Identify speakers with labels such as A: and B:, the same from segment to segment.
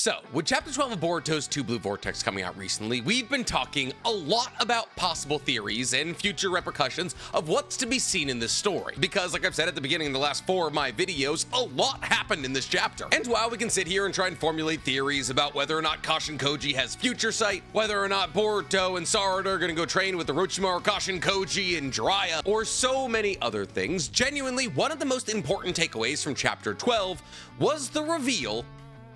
A: So, with Chapter 12 of Boruto's 2 Blue Vortex coming out recently, we've been talking a lot about possible theories and future repercussions of what's to be seen in this story. Because, like I've said at the beginning of the last 4 of my videos, a lot happened in this chapter. And while we can sit here and try and formulate theories about whether or not Kashin Koji has future sight, whether or not Boruto and Sarada are gonna go train with Orochimaru, Kashin Koji, and Jiraiya, or so many other things, genuinely, one of the most important takeaways from Chapter 12 was the reveal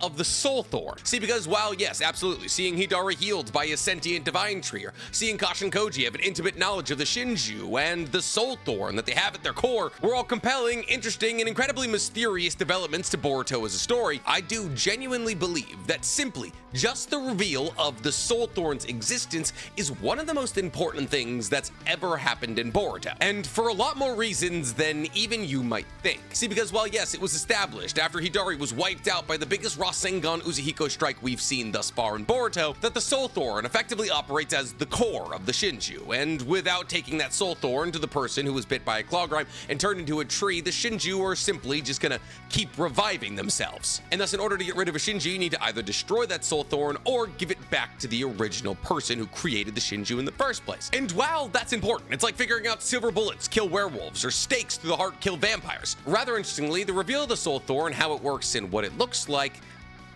A: of the Soul Thorn. See, because while yes, absolutely, seeing Hidari healed by a sentient divine tree, or seeing Kashin Koji have an intimate knowledge of the Shinju and the Soul Thorn that they have at their core were all compelling, interesting, and incredibly mysterious developments to Boruto as a story, I do genuinely believe that simply just the reveal of the Soul Thorn's existence is one of the most important things that's ever happened in Boruto. And for a lot more reasons than even you might think. See, because while yes, it was established after Hidari was wiped out by the biggest Rasengan Uzehiko strike we've seen thus far in Boruto, that the Soul Thorn effectively operates as the core of the Shinju, and without taking that Soul Thorn to the person who was bit by a claw grime and turned into a tree, the Shinju are simply just gonna keep reviving themselves. And thus, in order to get rid of a Shinju, you need to either destroy that Soul Thorn or give it back to the original person who created the Shinju in the first place. And while that's important, it's like figuring out silver bullets kill werewolves or stakes through the heart kill vampires. Rather interestingly, the reveal of the Soul Thorn, how it works and what it looks like,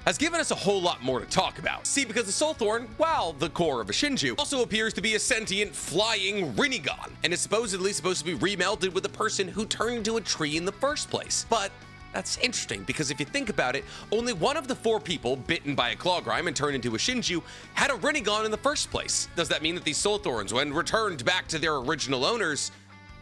A: has given us a whole lot more to talk about. See, because the Soul Thorn, while the core of a Shinju, also appears to be a sentient flying Rinnegan, and is supposedly supposed to be remelted with a person who turned into a tree in the first place. But that's interesting, because if you think about it, only one of the 4 people bitten by a claw grime and turned into a Shinju had a Rinnegan in the first place. Does that mean that these Soul Thorns, when returned back to their original owners,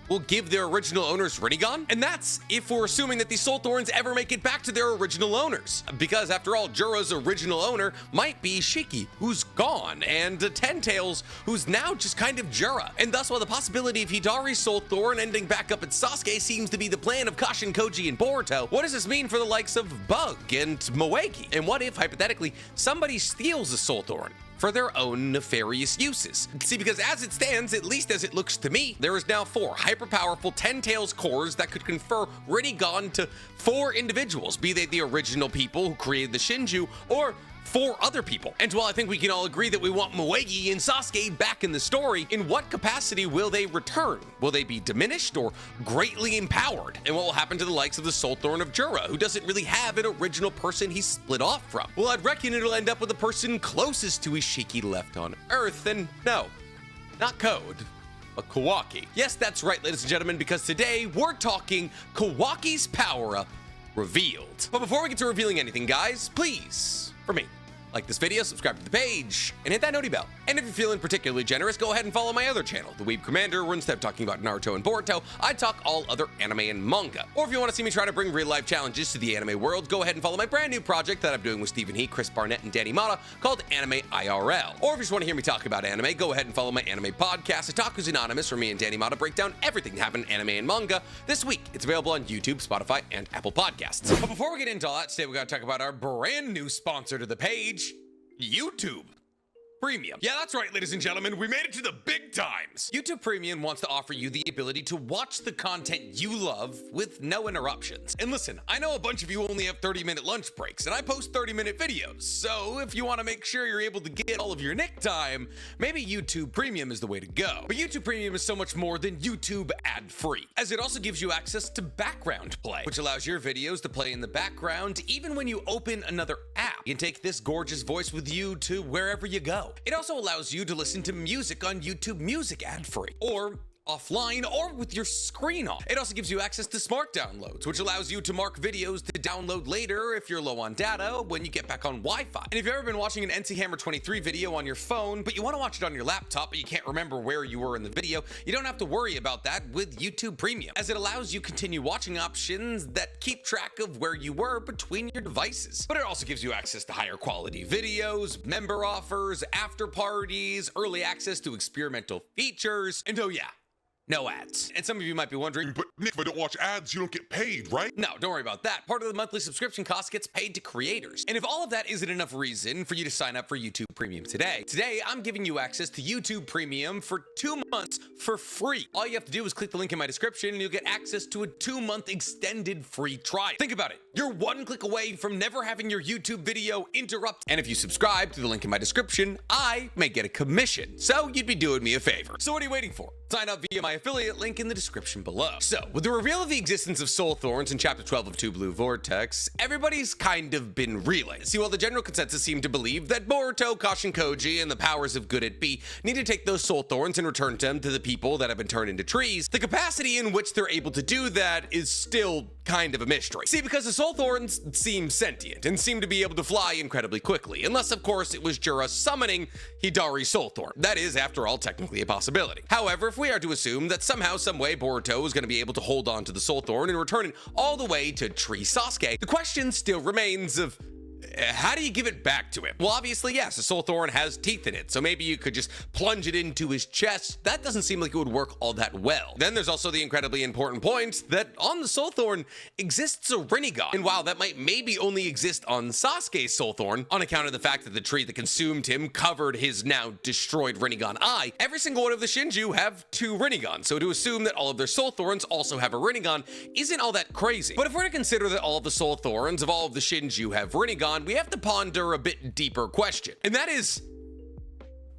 A: will give their original owners Rinnegan? And that's if we're assuming that these Soul Thorns ever make it back to their original owners. Because after all, Jura's original owner might be Shiki, who's gone, and Ten Tails, who's now just kind of Jura. And thus, while the possibility of Hidari's Soul Thorn ending back up at Sasuke seems to be the plan of Kashin Koji and Boruto, what does this mean for the likes of Bug and Moegi? And what if, hypothetically, somebody steals a Soul Thorn for their own nefarious uses? See, because as it stands, at least as it looks to me, there is now 4 hyper-powerful Ten Tails cores that could confer Rinnegan to 4 individuals, be they the original people who created the Shinju, or 4 other people. And while I think we can all agree that we want Moegi and Sasuke back in the story, in what capacity will they return? Will they be diminished or greatly empowered? And what will happen to the likes of the Soul Thorn of Jura, who doesn't really have an original person he's split off from? Well, I'd reckon it'll end up with the person closest to Ishiki left on Earth, and no, not Code, but Kawaki. Yes, that's right, ladies and gentlemen, because today we're talking Kawaki's power-up revealed. But before we get to revealing anything, guys, please, for me, like this video, subscribe to the page, and hit that noti bell. And if you're feeling particularly generous, go ahead and follow my other channel, The Weeb Commander, where instead of talking about Naruto and Boruto, I talk all other anime and manga. Or if you want to see me try to bring real-life challenges to the anime world, go ahead and follow my brand new project that I'm doing with Stephen He, Chris Barnett, and Danny Mata called Anime IRL. Or if you just want to hear me talk about anime, go ahead and follow my anime podcast, Otaku's Anonymous, where me and Danny Mata break down everything that happened in anime and manga. This week, it's available on YouTube, Spotify, and Apple Podcasts. But before we get into all that, today we got to talk about our brand new sponsor to the page, YouTube Premium. Yeah, that's right, ladies and gentlemen, we made it to the big times. YouTube Premium wants to offer you the ability to watch the content you love with no interruptions. And listen, I know a bunch of you only have 30-minute lunch breaks, and I post 30-minute videos. So if you want to make sure you're able to get all of your Nick time, maybe YouTube Premium is the way to go. But YouTube Premium is so much more than YouTube ad-free, as it also gives you access to background play, which allows your videos to play in the background even when you open another app. You can take this gorgeous voice with you to wherever you go. It also allows you to listen to music on YouTube Music ad-free, or offline, or with your screen off. It also gives you access to smart downloads, which allows you to mark videos to download later if you're low on data when you get back on Wi-Fi. And if you've ever been watching an NC Hammer 23 video on your phone, but you want to watch it on your laptop, but you can't remember where you were in the video, you don't have to worry about that with YouTube Premium, as it allows you continue watching options that keep track of where you were between your devices. But it also gives you access to higher quality videos, member offers, after parties, early access to experimental features, and oh yeah, No ads. And some of you might be wondering,
B: But Nick, if I don't watch ads, you don't get paid, right?
A: no, don't worry about that. Part of the monthly subscription cost gets paid to creators. And if all of that isn't enough reason for you to sign up for YouTube Premium today, I'm giving you access to YouTube Premium for 2 months for free. All you have to do is click the link in my description and you'll get access to a 2-month extended free trial. Think about it. You're 1 click away from never having your YouTube video interrupt. And if you subscribe to the link in my description, I may get a commission. So you'd be doing me a favor. So what are you waiting for? Sign up via my affiliate link in the description below. So, with the reveal of the existence of Soul Thorns in Chapter 12 of 2 Blue Vortex, everybody's kind of been reeling. See, while the general consensus seemed to believe that Boruto, Kashin Koji, and the powers of good at B need to take those Soul Thorns and return them to the people that have been turned into trees, the capacity in which they're able to do that is still kind of a mystery. See, because the Soul Thorns seem sentient and seem to be able to fly incredibly quickly, unless of course it was Jura summoning Hidari's Soul Thorn. That is, after all, technically a possibility. However, if we are to assume that somehow, someway, Boruto is going to be able to hold on to the Soul Thorn and return it all the way to Tree Sasuke, the question still remains of, how do you give it back to him? Well, obviously, yes, the Soul Thorn has teeth in it, so maybe you could just plunge it into his chest. That doesn't seem like it would work all that well. Then there's also the incredibly important point that on the Soul Thorn exists a Rinnegan. And while that might maybe only exist on Sasuke's Soul Thorn, on account of the fact that the tree that consumed him covered his now destroyed Rinnegan eye, every single one of the Shinju have 2 Rinnegans, so to assume that all of their Soul Thorns also have a Rinnegan isn't all that crazy. But if we're to consider that all of the Soul Thorns of all of the Shinju have Rinnegan, we have to ponder a bit deeper question, and that is,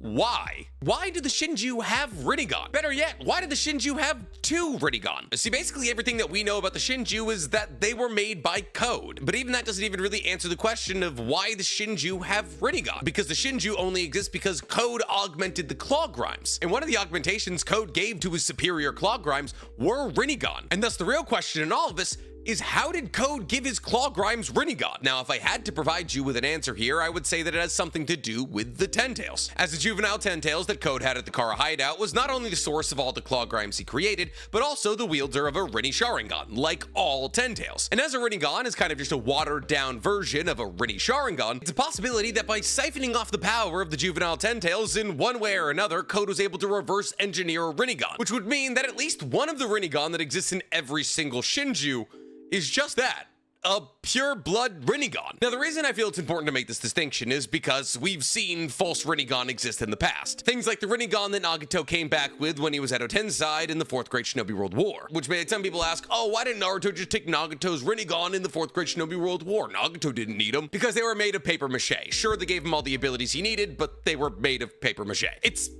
A: why? Why do the Shinju have Rinnegan? Better yet, why do the Shinju have 2 Rinnegan? See, basically everything that we know about the Shinju is that they were made by code, but even that doesn't even really answer the question of why the Shinju have Rinnegan, because the Shinju only exist because code augmented the claw grimes, and one of the augmentations code gave to his superior claw grimes were Rinnegan, and thus the real question in all of this is, how did Code give his claw grimes Rinnegan? Now, if I had to provide you with an answer here, I would say that it has something to do with the Ten-Tails, as the juvenile Ten-Tails that Code had at the Kara hideout was not only the source of all the claw grimes he created, but also the wielder of a Rinne Sharingan, like all Ten-Tails. And as a Rinnegan is kind of just a watered-down version of a Rinne Sharingan, it's a possibility that by siphoning off the power of the juvenile Ten-Tails in one way or another, Code was able to reverse engineer a Rinnegan, which would mean that at least one of the Rinnegan that exists in every single Shinju is just that, a pure blood Rinnegan. Now, the reason I feel it's important to make this distinction is because we've seen false Rinnegan exist in the past. Things like the Rinnegan that Nagato came back with when he was at Otenside in the 4th Great Shinobi World War, which made some people ask, oh, why didn't Naruto just take Nagato's Rinnegan in the 4th Great Shinobi World War? Nagato didn't need them because they were made of paper mache. Sure, they gave him all the abilities he needed, but they were made of paper mache. It's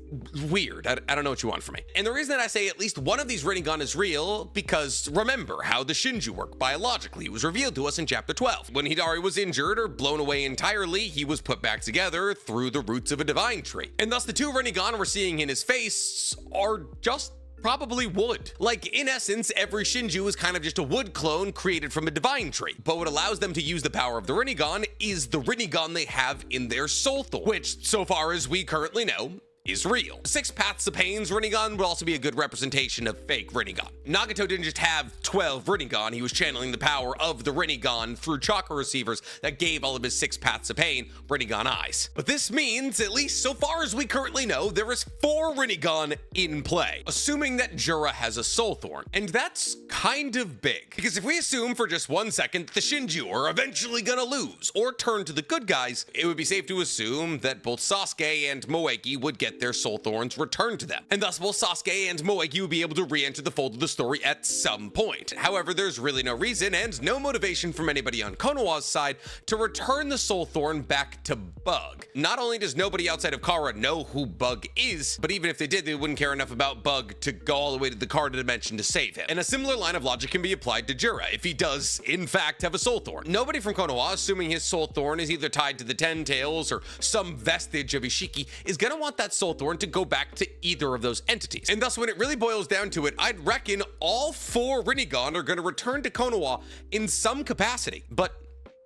A: weird. I don't know what you want from me. And the reason that I say at least one of these Rinnegan is real, because remember how the Shinju work biologically. It was revealed to us in Chapter 12. When Hidari was injured or blown away entirely, he was put back together through the roots of a divine tree. And thus the 2 Rinnegan we're seeing in his face are just probably wood. Like, in essence, every Shinju is kind of just a wood clone created from a divine tree. But what allows them to use the power of the Rinnegan is the Rinnegan they have in their Soul Thorn, which, so far as we currently know, is real. 6 Paths of Pain's Rinnegan would also be a good representation of fake Rinnegan. Nagato didn't just have 12 Rinnegan, he was channeling the power of the Rinnegan through chakra receivers that gave all of his 6 Paths of Pain Rinnegan eyes. But this means, at least so far as we currently know, there is 4 Rinnegan in play, assuming that Jura has a Soul Thorn. And that's kind of big, because if we assume for just 1 second that the Shinju are eventually gonna lose or turn to the good guys, it would be safe to assume that both Sasuke and Moegi would get their Soul Thorns returned to them, and thus both Sasuke and Moegi will be able to re-enter the fold of the story at some point. However, there's really no reason and no motivation from anybody on Konoha's side to return the Soul Thorn back to Bug. Not only does nobody outside of Kara know who Bug is, but even if they did, they wouldn't care enough about Bug to go all the way to the Kara dimension to save him. And a similar line of logic can be applied to Jura if he does, in fact, have a Soul Thorn. Nobody from Konoha, assuming his Soul Thorn is either tied to the Ten-Tails or some vestige of Ishiki, is gonna want that Soul Thorn to go back to either of those entities. And thus, when it really boils down to it, I'd reckon all 4 Rinnegan are going to return to Konoha in some capacity. But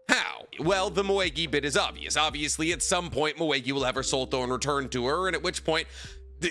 A: how? Well, the Moegi bit is obvious. Obviously, at some point, Moegi will have her Soul Thorn returned to her, and at which point,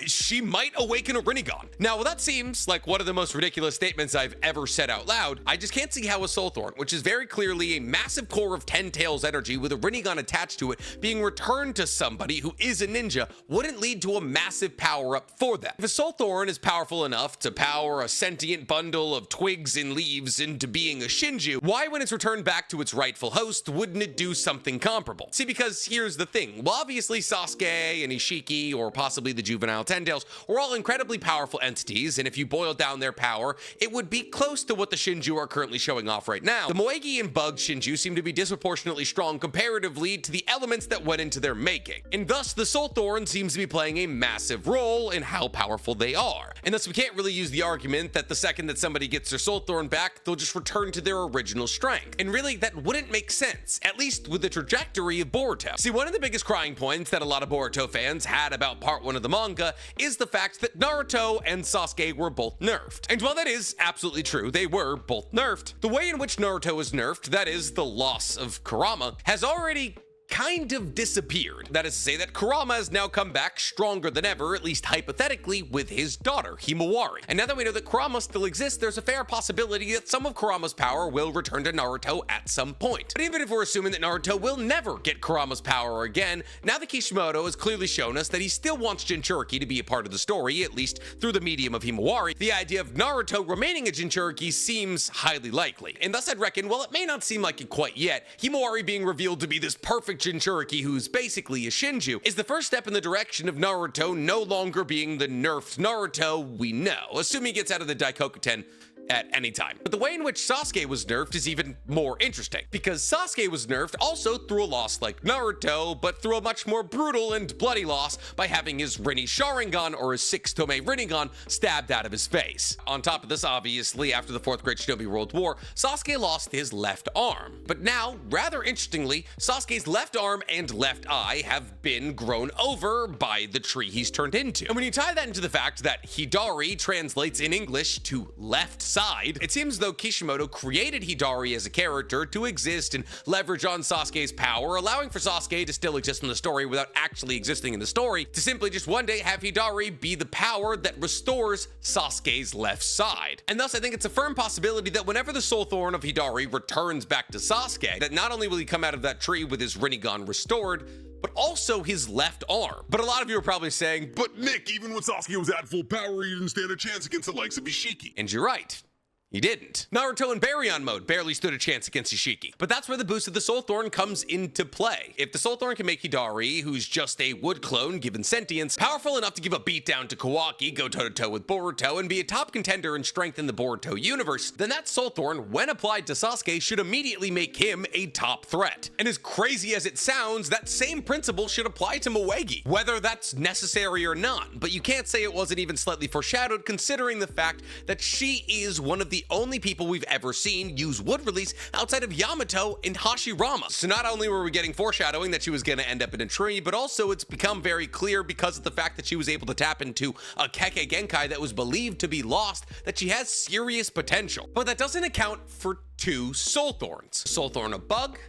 A: she might awaken a Rinnegan. Now, while that seems like one of the most ridiculous statements I've ever said out loud, I just can't see how a Soul Thorn, which is very clearly a massive core of 10 tails energy with a Rinnegan attached to it, being returned to somebody who is a ninja, wouldn't lead to a massive power-up for them. If a Soul Thorn is powerful enough to power a sentient bundle of twigs and leaves into being a Shinju, why, when it's returned back to its rightful host, wouldn't it do something comparable? See, because here's the thing. Well, obviously Sasuke and Ishiki, or possibly the juvenile Ten-Tails, were all incredibly powerful entities, and if you boil down their power, it would be close to what the Shinju are currently showing off right now. The Moegi and Bug Shinju seem to be disproportionately strong comparatively to the elements that went into their making, and thus the Soul Thorn seems to be playing a massive role in how powerful they are. And thus we can't really use the argument that the second that somebody gets their Soul Thorn back, they'll just return to their original strength. And really, that wouldn't make sense, at least with the trajectory of Boruto. See, one of the biggest crying points that a lot of Boruto fans had about part 1 of the manga is the fact that Naruto and Sasuke were both nerfed. And while that is absolutely true, they were both nerfed, the way in which Naruto was nerfed, that is, the loss of Kurama, has already kind of disappeared. That is to say that Kurama has now come back stronger than ever, at least hypothetically, with his daughter, Himawari. And now that we know that Kurama still exists, there's a fair possibility that some of Kurama's power will return to Naruto at some point. But even if we're assuming that Naruto will never get Kurama's power again, now that Kishimoto has clearly shown us that he still wants Jinchuriki to be a part of the story, at least through the medium of Himawari, the idea of Naruto remaining a Jinchuriki seems highly likely. And thus I'd reckon, while it may not seem like it quite yet, Himawari being revealed to be this perfect Jinchuriki who's basically a Shinju is the first step in the direction of Naruto no longer being the nerfed Naruto we know, assuming he gets out of the Daikoku-ten at any time. But the way in which Sasuke was nerfed is even more interesting, because Sasuke was nerfed also through a loss like Naruto, but through a much more brutal and bloody loss by having his Rinne Sharingan, or his 6-tome Rinnegan, stabbed out of his face. On top of this, obviously, after the 4th Great Shinobi World War, Sasuke lost his left arm. But now, rather interestingly, Sasuke's left arm and left eye have been grown over by the tree he's turned into. And when you tie that into the fact that Hidari translates in English to left side, it seems as though Kishimoto created Hidari as a character to exist and leverage on Sasuke's power, allowing for Sasuke to still exist in the story without actually existing in the story, to simply just one day have Hidari be the power that restores Sasuke's left side. And thus I think it's a firm possibility that whenever the Soul Thorn of Hidari returns back to Sasuke, that not only will he come out of that tree with his Rinnegan restored, but also his left arm. But a lot of you are probably saying,
B: But Nick, even when Sasuke was at full power, he didn't stand a chance against the likes of Ishiki.
A: and you're right. He didn't. Naruto in Baryon mode barely stood a chance against Ishiki. But that's where the boost of the Soul Thorn comes into play. If the Soul Thorn can make Hidari, who's just a wood clone given sentience, powerful enough to give a beatdown to Kawaki, go toe-to-toe with Boruto, and be a top contender and strengthen the Boruto universe, then that Soul Thorn, when applied to Sasuke, should immediately make him a top threat. And as crazy as it sounds, that same principle should apply to Moegi, whether that's necessary or not. But you can't say it wasn't even slightly foreshadowed, considering the fact that she is one of the only people we've ever seen use wood release outside of Yamato and Hashirama. So not only were we getting foreshadowing that she was going to end up in a tree, but also it's become very clear because of the fact that she was able to tap into a Kekkei Genkai that was believed to be lost, that she has serious potential. But that doesn't account for 2 Soul Thorns. Soul Thorn of Bug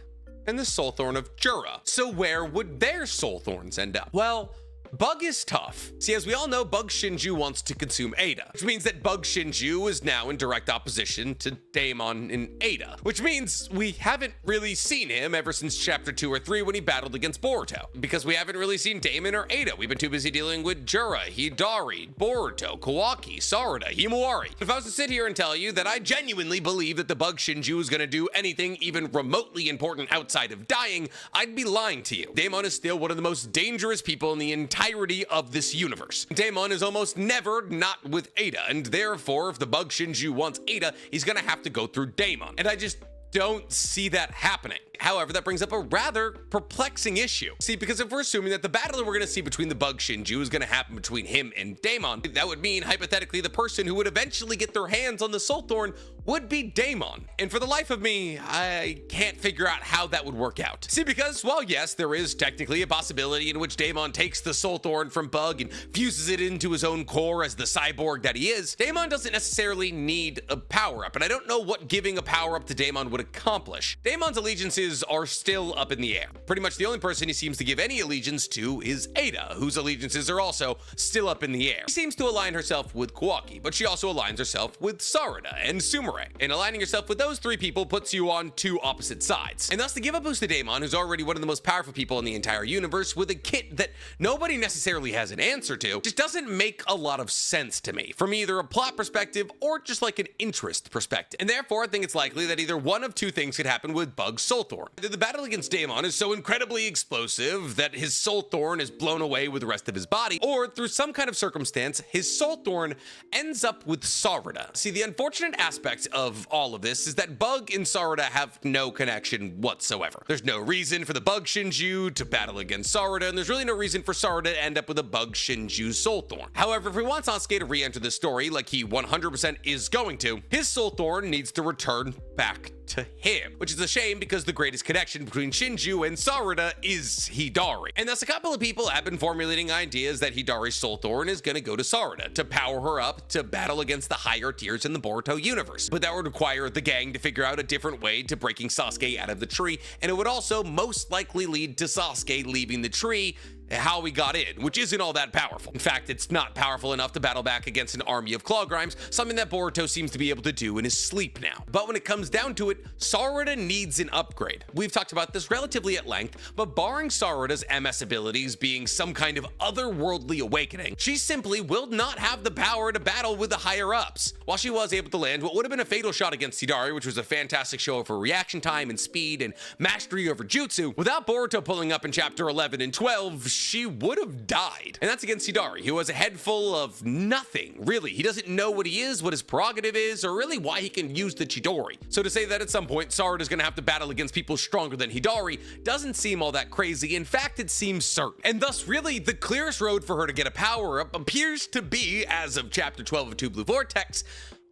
A: and the Soul Thorn of Jura. So where would their Soul Thorns end up? Well, Bug is tough. See, as we all know, Bug Shinju wants to consume Ada, which means that Bug Shinju is now in direct opposition to Daemon and Ada, which means we haven't really seen him ever since chapter 2 or 3 when he battled against Boruto, because we haven't really seen Daemon or Ada. We've been too busy dealing with Jura, Hidari, Boruto, Kawaki, Sarada, Himawari. If I was to sit here and tell you that I genuinely believe that the Bug Shinju is going to do anything even remotely important outside of dying, I'd be lying to you. Daemon is still one of the most dangerous people in the entirety of this universe. Daemon is almost never not with Ada, and therefore, if the Bug Shinju wants Ada, he's gonna have to go through Daemon. And I just don't see that happening. However, that brings up a rather perplexing issue. See, because if we're assuming that the battle that we're going to see between the Bug Shinju is going to happen between him and Daemon, that would mean, hypothetically, the person who would eventually get their hands on the Soul Thorn would be Daemon. And for the life of me, I can't figure out how that would work out. See, because, while yes, there is technically a possibility in which Daemon takes the Soul Thorn from Bug and fuses it into his own core as the cyborg that he is, Daemon doesn't necessarily need a power-up, and I don't know what giving a power-up to Daemon would accomplish. Daemon's allegiances allegiances are still up in the air. Pretty much the only person he seems to give any allegiance to is Ada, whose allegiances are also still up in the air. She seems to align herself with Kawaki, but she also aligns herself with Sarada and Sumire. And aligning yourself with those three people puts you on two opposite sides. And thus to give a boost to Daemon, who's already one of the most powerful people in the entire universe, with a kit that nobody necessarily has an answer to, just doesn't make a lot of sense to me, from either a plot perspective or just like an interest perspective. And therefore I think it's likely that either one of two things could happen with Bug's Soul Thorn. Either the battle against Daemon is so incredibly explosive that his Soul Thorn is blown away with the rest of his body, or through some kind of circumstance, his Soul Thorn ends up with Sarada. See, the unfortunate aspect of all of this is that Bug and Sarada have no connection whatsoever. There's no reason for the Bug Shinju to battle against Sarada, and there's really no reason for Sarada to end up with a Bug Shinju Soul Thorn. However, if we want Sasuke to re-enter the story like he 100% is going to, his Soul Thorn needs to return back to him, which is a shame because the greatest connection between Shinju and Sarada is Hidari. And thus a couple of people have been formulating ideas that Hidari's Soul Thorn is going to go to Sarada to power her up to battle against the higher tiers in the Boruto universe. But that would require the gang to figure out a different way to breaking Sasuke out of the tree, and it would also most likely lead to Sasuke leaving the tree how he got in, which isn't all that powerful. In fact, it's not powerful enough to battle back against an army of claw grimes, something that Boruto seems to be able to do in his sleep now. But when it comes down to it, Sarada needs an upgrade. We've talked about this relatively at length, but barring Sarada's MS abilities being some kind of otherworldly awakening, she simply will not have the power to battle with the higher ups. While she was able to land what would have been a fatal shot against Hidari, which was a fantastic show of her reaction time and speed and mastery over jutsu, without Boruto pulling up in chapter 11 and 12, she would have died. And that's against Hidari, who has a head full of nothing, really. He doesn't know what he is, what his prerogative is, or really why he can use the Chidori. So to say that at some point Sarada is going to have to battle against people stronger than Hidari doesn't seem all that crazy. In fact, it seems certain. And thus, really, the clearest road for her to get a power-up appears to be, as of chapter 12 of Two Blue Vortex,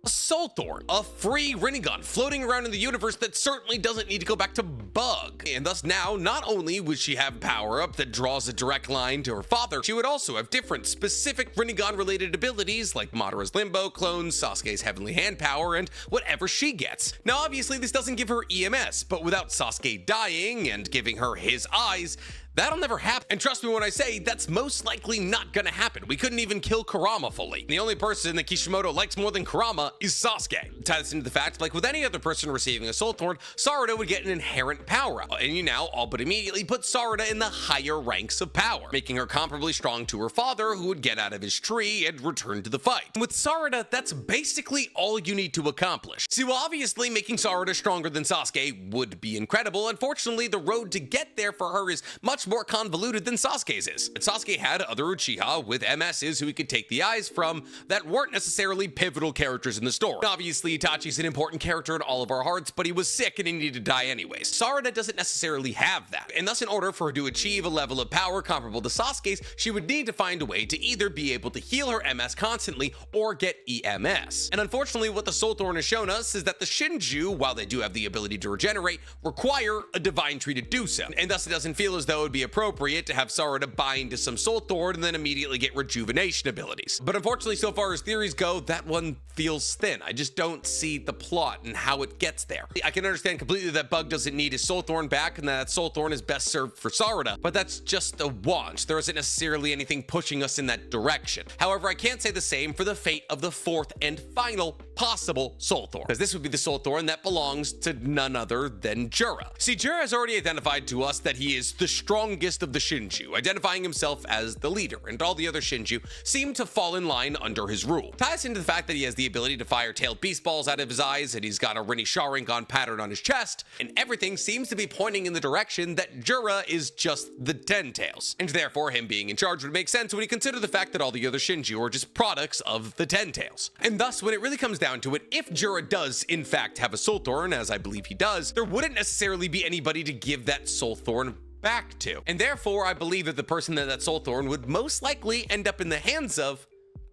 A: a Soul Thorn, a free Rinnegan floating around in the universe that certainly doesn't need to go back to Bug. And thus now, not only would she have power up that draws a direct line to her father, she would also have different specific Rinnegan related abilities like Madara's Limbo clones, Sasuke's Heavenly Hand power, and whatever she gets. Now obviously this doesn't give her EMS, but without Sasuke dying and giving her his eyes, that'll never happen. And trust me when I say that's most likely not gonna happen. We couldn't even kill Kurama fully. The only person that Kishimoto likes more than Kurama is Sasuke. Tie this into the fact, like with any other person receiving a Soul Thorn, Sarada would get an inherent power up, and you now all but immediately put Sarada in the higher ranks of power, making her comparably strong to her father, who would get out of his tree and return to the fight. With Sarada, that's basically all you need to accomplish. See, well, obviously making Sarada stronger than Sasuke would be incredible. Unfortunately, the road to get there for her is much more convoluted than Sasuke's is. But Sasuke had other Uchiha with MSs who he could take the eyes from that weren't necessarily pivotal characters in the story. Obviously, Itachi's an important character in all of our hearts, but he was sick and he needed to die anyways. Sarada doesn't necessarily have that, and thus in order for her to achieve a level of power comparable to Sasuke's, she would need to find a way to either be able to heal her MS constantly or get EMS. And unfortunately, what the Soul Thorn has shown us is that the Shinju, while they do have the ability to regenerate, require a divine tree to do so. And thus it doesn't feel as though it would be appropriate to have Sarada bind to some Soul Thorn and then immediately get rejuvenation abilities. But unfortunately, so far as theories go, that one feels thin. I just don't see the plot and how it gets there. I can understand completely that Bug doesn't need his Soul Thorn back and that Soul Thorn is best served for Sarada, but that's just a want. There isn't necessarily anything pushing us in that direction. However, I can't say the same for the fate of the fourth and final possible Soul Thorn, because this would be the Soul Thorn that belongs to none other than Jura. See, Jura has already identified to us that he is the strongest of the Shinju, identifying himself as the leader, and all the other Shinju seem to fall in line under his rule. Ties into the fact that he has the ability to fire tailed beast balls out of his eyes, and he's got a Rinne Sharingan pattern on his chest, and everything seems to be pointing in the direction that Jura is just the Ten Tails, and therefore him being in charge would make sense when you consider the fact that all the other Shinju are just products of the Ten Tails. And thus, when it really comes down to it, if Jura does in fact have a Soul Thorn, as I believe he does, there wouldn't necessarily be anybody to give that Soul Thorn back to. And therefore, I believe that the person that Soul Thorn would most likely end up in the hands of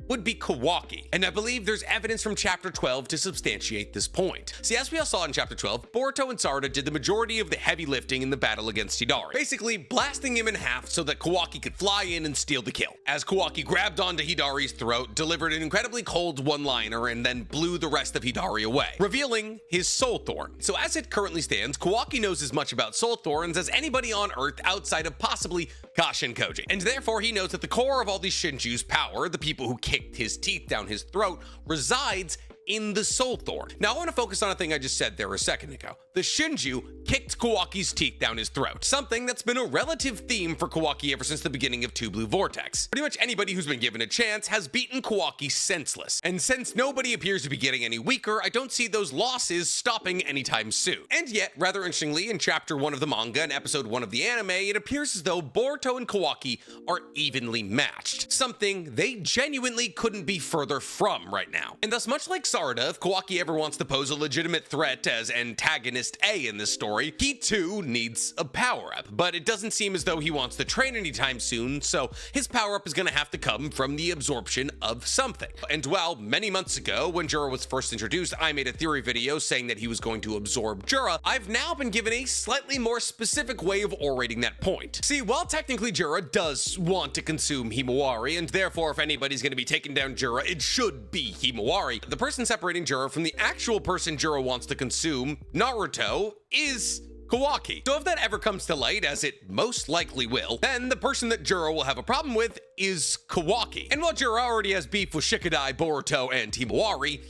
A: would be Kawaki, and I believe there's evidence from Chapter 12 to substantiate this point. See, as we all saw in Chapter 12, Boruto and Sarada did the majority of the heavy lifting in the battle against Hidari, basically blasting him in half so that Kawaki could fly in and steal the kill. As Kawaki grabbed onto Hidari's throat, delivered an incredibly cold one-liner, and then blew the rest of Hidari away, revealing his Soul Thorn. So as it currently stands, Kawaki knows as much about Soul Thorns as anybody on Earth outside of possibly Kashin Koji, and therefore he knows that the core of all these Shinju's power, the people who kicked his teeth down his throat, resides in the Soul Thorn. Now I want to focus on a thing I just said there a second ago. The Shinju kicked Kawaki's teeth down his throat, something that's been a relative theme for Kawaki ever since the beginning of Two Blue Vortex. Pretty much anybody who's been given a chance has beaten Kawaki senseless, and since nobody appears to be getting any weaker, I don't see those losses stopping anytime soon. And yet, rather interestingly, in Chapter 1 of the manga and Episode 1 of the anime, it appears as though Boruto and Kawaki are evenly matched, something they genuinely couldn't be further from right now. And thus, much like Sarada, if Kawaki ever wants to pose a legitimate threat as antagonist A in this story, he too needs a power-up, but it doesn't seem as though he wants to train anytime soon, so his power-up is gonna have to come from the absorption of something. And while many months ago, when Jura was first introduced, I made a theory video saying that he was going to absorb Jura, I've now been given a slightly more specific way of orating that point. See, while technically Jura does want to consume Himawari, and therefore if anybody's gonna be taking down Jura, it should be Himawari, the person separating Jura from the actual person Jura wants to consume, Naruto, is Kawaki. So if that ever comes to light, as it most likely will, then the person that Jura will have a problem with is Kawaki. And while Jura already has beef with Shikadai, Boruto, and Himawari,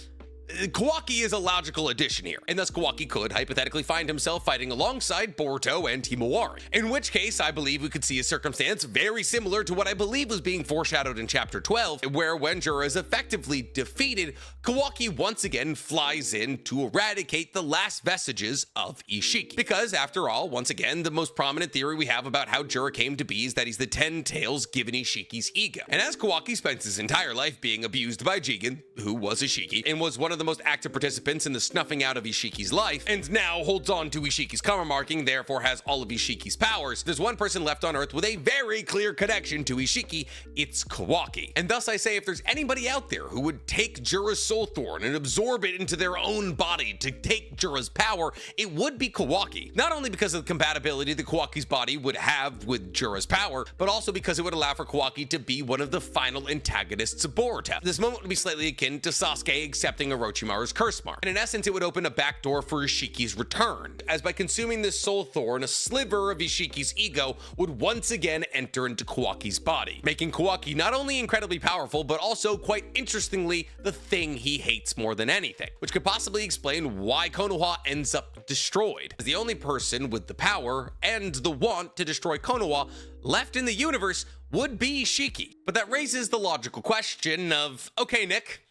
A: Kawaki is a logical addition here, and thus Kawaki could hypothetically find himself fighting alongside Boruto and Himawari, in which case I believe we could see a circumstance very similar to what I believe was being foreshadowed in Chapter 12, where when Jura is effectively defeated, Kawaki once again flies in to eradicate the last vestiges of Ishiki. Because after all, once again, the most prominent theory we have about how Jura came to be is that he's the 10 tails given Ishiki's ego. And as Kawaki spends his entire life being abused by Jigen, who was Ishiki, and was one of the most active participants in the snuffing out of Ishiki's life, and now holds on to Ishiki's karma marking, therefore has all of Ishiki's powers, there's one person left on Earth with a very clear connection to Ishiki, it's Kawaki. And thus I say if there's anybody out there who would take Jura's Soul Thorn and absorb it into their own body to take Jura's power, it would be Kawaki. Not only because of the compatibility that Kawaki's body would have with Jura's power, but also because it would allow for Kawaki to be one of the final antagonists of Boruto. This moment would be slightly akin to Sasuke accepting Orochimaru's curse mark. And in essence, it would open a back door for Ishiki's return, as by consuming this Soul Thorn, a sliver of Ishiki's ego would once again enter into Kawaki's body, making Kawaki not only incredibly powerful, but also, quite interestingly, the thing he hates more than anything, which could possibly explain why Konoha ends up destroyed, as the only person with the power and the want to destroy Konoha left in the universe would be Ishiki. But that raises the logical question of, okay, Nick,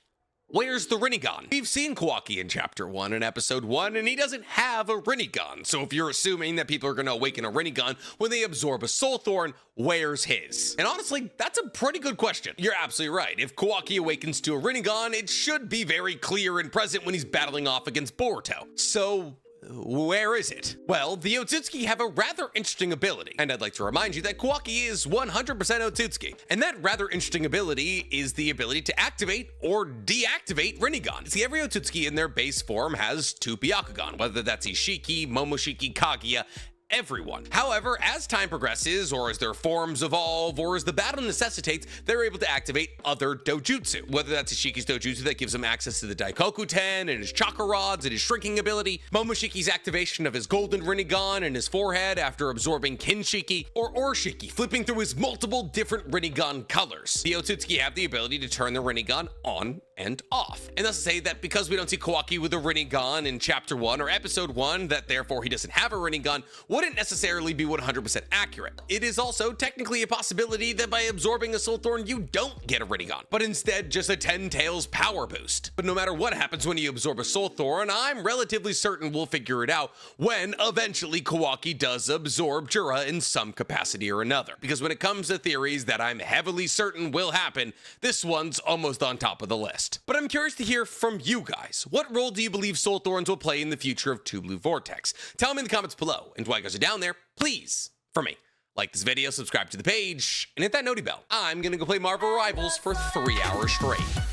A: where's the Rinnegan? We've seen Kawaki in Chapter 1 and Episode 1, and he doesn't have a Rinnegan. So if you're assuming that people are going to awaken a Rinnegan when they absorb a Soul Thorn, where's his? And honestly, that's a pretty good question. You're absolutely right. If Kawaki awakens to a Rinnegan, it should be very clear and present when he's battling off against Boruto. So where is it? Well, the Otsutsuki have a rather interesting ability, and I'd like to remind you that Kawaki is 100% Otsutsuki, and that rather interesting ability is the ability to activate or deactivate Rinnegan. See, every Otsutsuki in their base form has 2 Byakugan, whether that's Ishiki, Momoshiki, Kaguya, everyone. However, as time progresses, or as their forms evolve, or as the battle necessitates, they're able to activate other dojutsu, whether that's Ishiki's dojutsu that gives him access to the Daikoku Ten and his chakra rods and his shrinking ability, Momoshiki's activation of his golden Rinnegan in his forehead after absorbing Kinshiki, or Orishiki flipping through his multiple different Rinnegan colors. The Otsutsuki have the ability to turn the Rinnegan on and off. And thus say that because we don't see Kawaki with a Rinnegan in Chapter 1 or Episode 1, that therefore he doesn't have a Rinnegan, wouldn't necessarily be 100% accurate. It is also technically a possibility that by absorbing a Soul Thorn, you don't get a Rinnegan, but instead just a 10 tails power boost. But no matter what happens when you absorb a Soul Thorn, I'm relatively certain we'll figure it out when eventually Kawaki does absorb Jura in some capacity or another. Because when it comes to theories that I'm heavily certain will happen, this one's almost on top of the list. But I'm curious to hear from you guys. What role do you believe Soul Thorns will play in the future of Two Blue Vortex? Tell me in the comments below, and while you guys are down there, please, for me, Like this video, subscribe to the page, and hit that noti bell. I'm gonna go play Marvel Rivals for 3 hours straight.